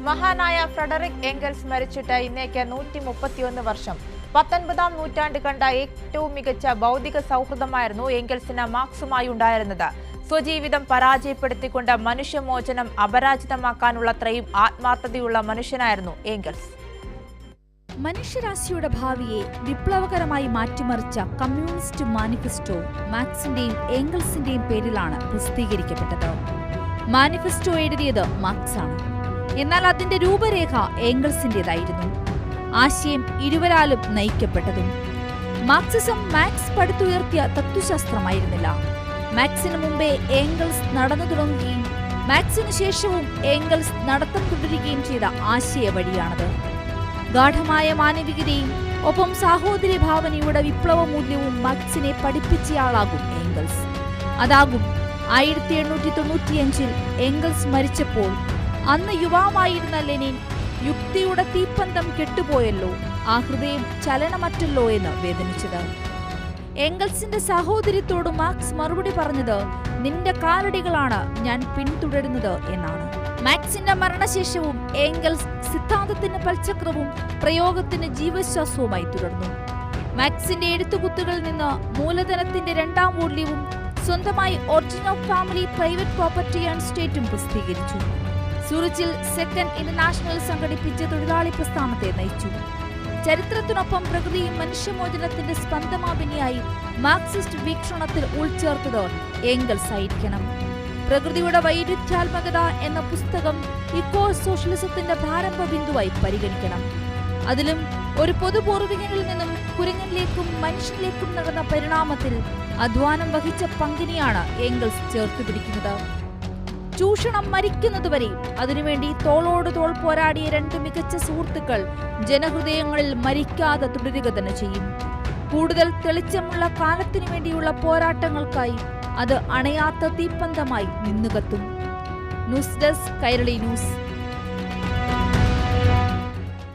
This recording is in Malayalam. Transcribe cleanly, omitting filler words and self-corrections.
മഹാനായ ഫ്രെഡറിക് എംഗൽസ് മരിച്ചിട്ട് ഇന്നേക്ക് 131 വർഷം. 19-ാം നൂറ്റാണ്ട് കണ്ട ഏറ്റവും മികച്ച ഭൗതിക സൗഹൃദമായിരുന്നു എംഗൽസിന് മാർക്സുമായി ഉണ്ടായിരുന്നത്. സ്വജീവിതം പരാജയപ്പെടുത്തിക്കൊണ്ട് മനുഷ്യമോചനം അപരാജിതമാക്കാനുള്ളത്രയും ആത്മാർത്ഥതയുള്ള മനുഷ്യനായിരുന്നു എംഗൽസ്. മനുഷ്യരാശിയുടെ ഭാവിയെ വിപ്ലവകരമായി മാറ്റിമറിച്ച കമ്മ്യൂണിസ്റ്റ് മാനിഫെസ്റ്റോ മാർക്സിന്റെയും എംഗൽസിന്റെയും പേരിലാണ് പ്രസിദ്ധീകരിക്കപ്പെട്ടത്. മാനിഫെസ്റ്റോ എഴുതിയത് മാർക്സാണ്. എന്നാൽ അതിന്റെ രൂപരേഖ എംഗൽസിന്റേതായിരുന്നു. ആശയം ഇരുവരാലും നയിക്കപ്പെട്ടതും. Marxism marks പടുത്തുയർത്തിയ തത്വശാസ്ത്രമായിരുന്നില്ല. മാർക്സിന് മുമ്പേ എംഗൽസ് നടന്നു തുടങ്ങുകയും മാർക്സിന് ശേഷവും എംഗൽസ് നടത്തം തുടരുകയും ചെയ്ത ആശയ വഴിയാണത്. ഗാഠമായ മാനവികതയും ഒപ്പം സാഹോദര്യ ഭാവനയുടെ വിപ്ലവ മൂല്യവും മാർക്സിനെ പഠിപ്പിച്ചയാളാകും എംഗൽസ്. അതാകും 1895 എംഗൽസ് മരിച്ചപ്പോൾ അന്ന് യുവാവായിരുന്ന ലെനിൻ യുക്തിയുടെ തീപ്പന്തം കെട്ടുപോയല്ലോ, ആ ഹൃദയം ചലനമറ്റല്ലോ എന്ന് വേദനിച്ചത്. എംഗൽസിന്റെ സഹോദര്യത്തോട് മാർക്സ് മറുപടി പറഞ്ഞത്, നിന്റെ കാലടികളാണ് ഞാൻ പിന്തുടരുന്നത് എന്നാണ്. മാർക്സിന്റെ മരണശേഷവും എംഗൽസ് സിദ്ധാന്തത്തിന് പൽചക്രവും പ്രയോഗത്തിന് ജീവശ്വാസവുമായി തുടർന്നു. മാർക്സിന്റെ എഴുത്തുകുത്തുകളിൽ നിന്ന് മൂലധനത്തിന്റെ 2-ാം വോള്യവും സ്വന്തമായി origin of family private property and സ്റ്റേറ്റും പ്രസിദ്ധീകരിച്ചു. സൂറിച്ചിൽ സെക്കൻഡ് ഇന്റർനാഷണൽ സംഘടിപ്പിച്ച തൊഴിലാളി പ്രസ്ഥാനത്തെ നയിച്ചു. ചരിത്രത്തിനൊപ്പം പ്രകൃതിയും മനുഷ്യമോചനത്തിന്റെ സ്പന്ദമാപിനിയായി മാർക്സിസ്റ്റ് വീക്ഷണത്തിൽ ഉൾച്ചേർത്തത് എംഗൽസ് ആയിരിക്കണം. പ്രകൃതിയുടെ വൈരുദ്ധ്യാത്മകത എന്ന പുസ്തകം ഇക്കോ സോഷ്യലിസത്തിന്റെ പ്രാരംഭ ബിന്ദുവായി പരിഗണിക്കണം. അതിലും ഒരു പൊതുപൂർവികനിൽ നിന്നും കുരങ്ങനിലേക്കും മനുഷ്യനിലേക്കും നടന്ന പരിണാമത്തിൽ അധ്വാനം വഹിച്ച പങ്കിനെയാണ് എംഗൽസ് ചേർത്തുപിടിക്കുന്നത്. ചൂഷണം മരിക്കുന്നതുവരെയും അതിനുവേണ്ടി തോളോട് തോൾ പോരാടിയ 2 മികച്ച സുഹൃത്തുക്കൾ ജനഹൃദയങ്ങളിൽ മരിക്കാതെ തുടരുക തന്നെ ചെയ്യും. കൂടുതൽ തെളിച്ചമുള്ള കാലത്തിനു വേണ്ടിയുള്ള പോരാട്ടങ്ങൾക്കായി അത് അണയാത്ത തീപ്പന്തമായി നിന്നുകത്തും. News desk, Kairali news.